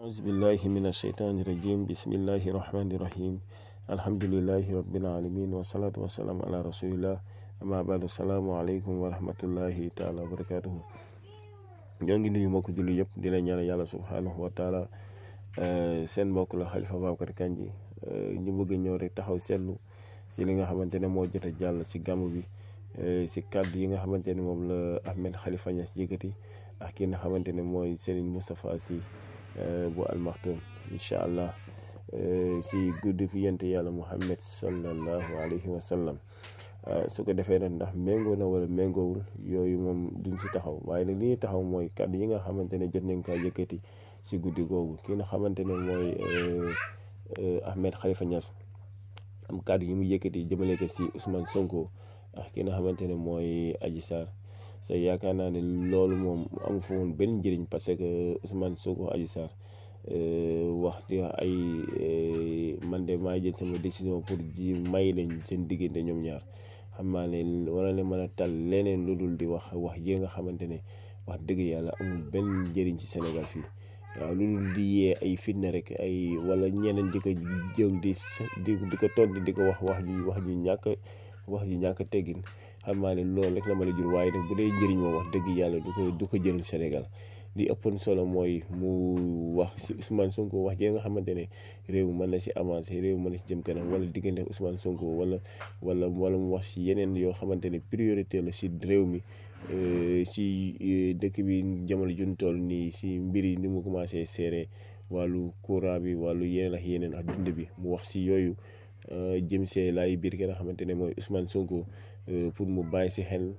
أعوذ بالله من الشيطان الرجيم بسم الله الرحمن الرحيم الحمد لله رب العالمين والصلاة والسلام على رسول الله أما بعد السلام عليكم ورحمة الله تعالى وبركاته. ñoo ngi nuyu mbokk julli yëpp di la ñaanal yàlla subhanahu wa taala. seen mbokk la Khalifa Babacar Kandji. ñu bëgg ñëw rek taxaw seetlu si li nga xamante ne moo jot a jàll si gàmmu bi, si kàddu yi nga xamante ne moom la Ahmed Khalifa Niass yëkkati ak ki nga xamante ne mooy Serigne Moustapha Sy bu Al Maktoum, incha allah si guddi fi yonent yàlla Muhammad sallallahu alayhi wa sallam. su ko defee nag ndax méngoo na wala méngoowul yooyu moom duñ si taxaw, waaye nag li ñuy taxaw mooy kàddu yi nga xamante ne jot nañ kaa yëkkati si guddi googu. ki nga xamante ne mooy Ahmed Khalifa Niass am kàddu yi mu yëkkati jëmale ko si Ousmane Sonko ak ki nga xamante ne mooy Adji Sarr. sa yaakaar naa ne loolu moom amu fa woon benn njëriñ, parce que Ousmane Sonko Adji Sarr wax di ay man de maa jël sama décision pour ji may leen seen diggante ñoom ñaar. xam naa ne war na leen mën a tal leneen lu dul di wax ji nga xamante ne wax dëgg yàlla amul benn njëriñ ci Sénégal fii. waaw lu dul di yee ay fitna rek ay wala ñeneen di ko jël di ko tontu di ko wax ju ñàkk teggin. xam naa ne loolu rek la mën a jur, waaye nag bu dee njëriñ moom wax dëgg yàlla du ko jël Sénégal. li ëppoon solo mooy mu wax si Ousmane Sonko wax ji nga xamante ne réew mën na si avancer, réew mën na si jëm kanam, wala diggante Ousmane Sonko wala mu wax si yeneen yoo xamante ne priorité la si réew mi. si dëkk bi jamono juñ toll nii si mbir yi ni mu commencé seere wàllu courant bi, wàllu yeneen ak dund bi, mu wax si yooyu jëm see laay biir ki nga xamante ne mooy Ousmane Sonko. pour mu bàyyi si xel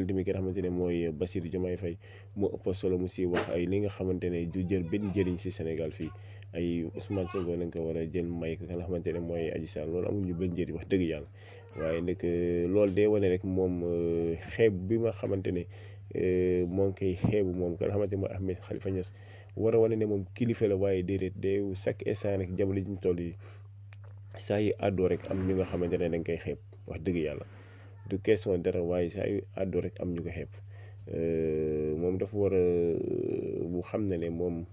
tamit ki nga xamante ne mooy Bassirou Diomaye Faye mu ëpp solo mu si wax ay li nga xamante ne du jël benn njëriñ si Sénégal fii. ay Ousmane Sonko lañ ko war a jël may ko nga xamante ne mooy Adji Sarr, loolu amul ñu benn njëriñ wax dëgg yàlla. waaye nag loolu day wane rek moom xeeb bi nga xamante ne moo ngi koy xeebu moom ka nga xamante ne mooy Ahmed Khalifa Niass. war a wane ne moom kilifa la, waaye déedéet day chaque instant rek jamono ji ñu toll yi saa yi àddoo rek am ñu nga xamante ne dañ koy xeeb wax dëgg yàlla. du question dara, waaye saa yu àddoo rek am ñu ko xeeb. moom dafa war a bu xam ne moom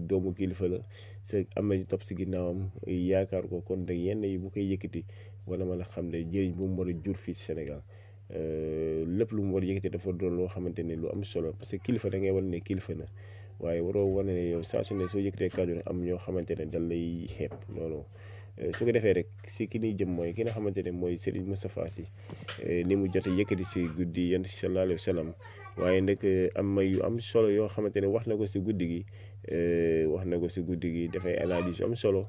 doomu kilifa la, am na ñu topp si ginnaawam yaakaar ko, kon nag yenn yi bu koy yëkkati wala mën a xam ne njëriñ bu mu war a jur fii si Sénégal. lépp lu mu war a yëkkati dafa doon loo xamante ne lu am solo, parce que kilifa da ngay wane ne kilifa na, waaye waroo wane ne yow saa su ne soo yëkkatee kàddu rek am ñoo xamante ne dal lay xeeb loolu. su ko defee rek si ki ñuy jëm mooy ki nga xamante ne mooy Serigne Moustapha Sy, ni mu jot a yëkkati si guddi yonent sallallahu alayhi wa sallam. waaye nag am na yu am solo yoo xamante ne wax na ko si guddi gi dafay analyse yu am solo.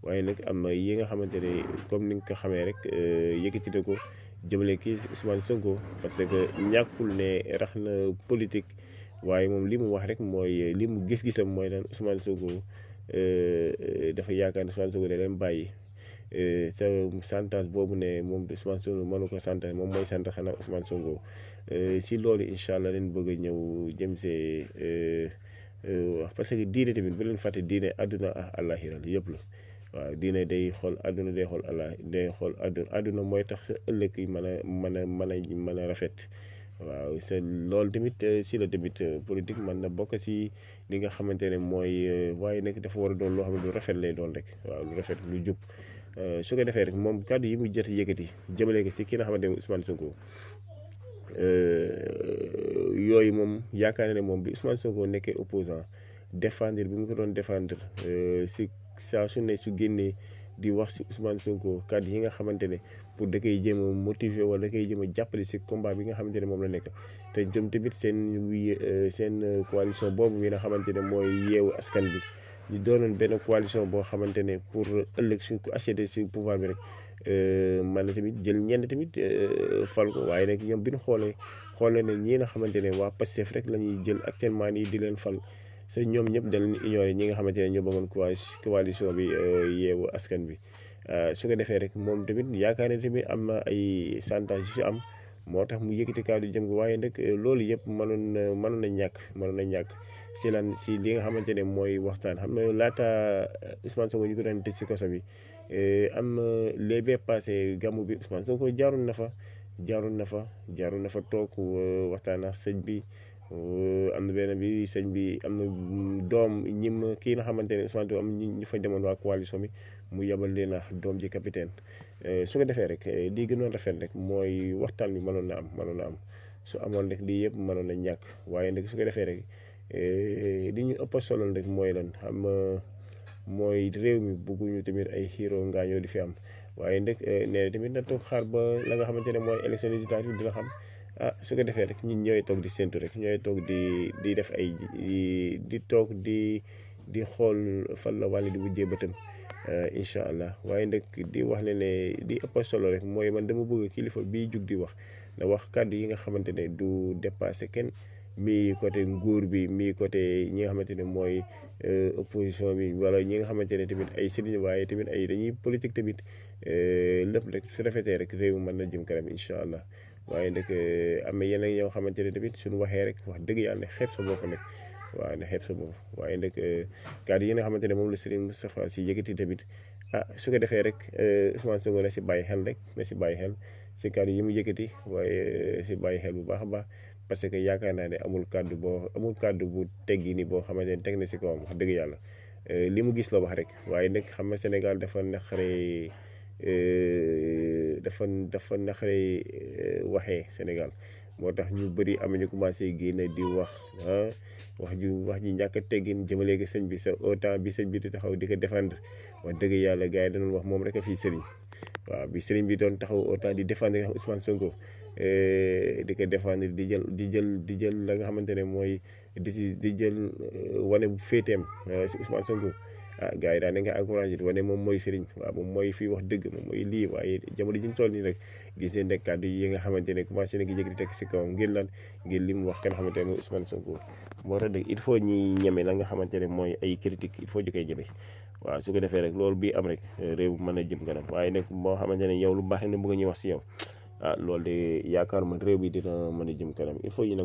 waaye nag am na yi nga xamante ne comme ni nga ko xamee rek yëkkati na ko jëmale kii si Ousmane Sonko, parce que ñàkkul ne rax na politique, waaye moom li mu wax rek mooy li mu gis-gisam mooy lan Ousmane Sonko. dafa yaakaar ne Ousmane Sonko da leen bàyyi sa santage boobu ne moom Ousmane Sonko mënu ko santage, moom mooy sant xanaa Ousmane Sonko. si loolu incha allah leen bëgg a ñëw jëm see wax, parce que diine tamit bu leen fàtte diine àdduna ak àllaaxira yëpp la. waaw diine day xool àdduna, day xool àdduna mooy tax sa ëllëg yi mën a rafet. waaw c'est loolu tamit si la tamit politique mën na bokk si li nga xamante ne mooy, waaye nag dafa war a doon loo xam ne lu rafet lay doon rek. waaw lu rafet lu jub. su ko defee rek moom kàddu yi mu jot yëkkati jëmale ko si ki nga xamante ne Ousmane Sonko. yooyu moom yaakaar ne moom bi Ousmane Sonko nekkee opposant défendre bi mu ko doon défendre si saa su ne su génnee di wax si Ousmane Sonko kàddu yi nga xamante ne pour da koy jéem a motiver wala da koy jéem a jàppale si combat bi nga xamante ne moom la nekk. te ñoom tamit seen coalition boobu bi nga xamante ne mooy yeewu askan bi, ñu doonoon benn coalition boo xamante ne pour ëllëg suñ ko accéder si pouvoir bi rek man na tamit jël ñenn tamit fal ko. waaye nag ñoom bi ñu xoolee ne ñi nga xamante ne waa Pastef rek la ñuy jël actuellement nii di leen fal. ñoom ñëpp dañ leen ignoré ñi nga xamante ne ñoo bëggoon coalition bi yeewu askan bi. su ko defee rek moom tamit yaakaar ne tamit am na ay chantage yu fi am, moo tax mu yëkkati kàddu jëm ko. waaye nag loolu yëpp mënoon na ñàkk si li nga xamante ne mooy waxtaan. xam nga laata Ousmane Sonko ñu ko doon tëj si kaso bi, am les bee passé gàmmu bi Ousmane Sonko jaaroon na fa toog waxtaan ak sëñ bi. am na benn bi sëñ bi am na doom ñim kii nga xamante ne Ousmane am ñu fa demoon waa coalition bi mu yabal leen a doom ji capitaine su ko defee rek lii gënoon rafet rek mooy waxtaan bi mënoon na am su amoon rek lii yëpp mënoon na ñàkk waaye nag su ko defee rek li ñu ëpp solo rek mooy lan xam mooy réew mi bëgguñu tamit ay xiiroo ngaañoo di fi am waaye nag nee na tamit na toog xaar ba la nga xamante ne mooy élection législative dina xam su ko defee rek ñun ñooy toog di séntu rek ñooy toog di def ay di toog di xool fan la wàll di wujjee bëtam incha allah waaye nag di wax ne di ëpp solo rek mooy man dama bëgg kilifa bii jug di wax na wax kàddu yi nga xamante ne du dépassé kenn mii côté nguur bi mii côté ñi nga xamante ne mooy opposition bi wala ñi nga xamante ne tamit ay sëriñ waaye tamit ay dañuy politique tamit lépp rek su rafetee rek réew mi mën na jëm kanam incha allah waaye nag am na yeneen ñoo xamante ne tamit suñu waxee rek wax dëgg yàlla ne xeeb sa bopp nag waaw ne xeeb sa bopp waaye nag kàddu yi nga xamante ne moom la Serigne Moustapha Sy yëkkati tamit su ko defee rek Ousmane Sonko na si bàyyi xel rek na si bàyyi xel si kàddu yi mu yëkkati waaye si bàyyi xel bu baax a baax parce que yaakaar naa ne amul kàddu bu teggi ni boo xamante ne teg na si kawam wax dëgg yàlla li mu gis la wax rek waaye nag xam nga Sénégal dafa naqaree dafa naqaree waxee Sénégal moo tax ñu bëri am ñu commencé génn di wax wax ji ñàkk a teggin jëmale ko sëñ bi sa autant bi sëñ bi di taxaw di ko défendre wax dëgg yàlla gars yi dañu wax moom rek a fii sëriñ waaw bi sëriñ bi doon taxaw autant di défendre Ousmane Sonko di ko défendre di jël la nga xamante ne mooy di jël wane bu féeteem si Ousmane Sonko gars yi daan nañ ko encouragé wane moom mooy sëriñ waaw moom mooy fii wax dëgg moom mooy lii waaye jamono ji ñu toll nii rek gis nañ ne kàddu yi nga xamante ne commencé na ki jëg di teg si kawam ngir lan ngir li mu wax kenn xamante ne mooy Ousmane Sonko moo tax dëgg il faut ñuy ñeme la nga xamante ne mooy ay critique il faut ñu koy ñeme waaw su ko defee rek loolu bii am rek réew mën a jëm kanam waaye nag moo xamante ne yow lu baax ne bëgg ñuy wax si yow loolu de yaakaar man réew bi dina mën a jëm kanam il faut ñu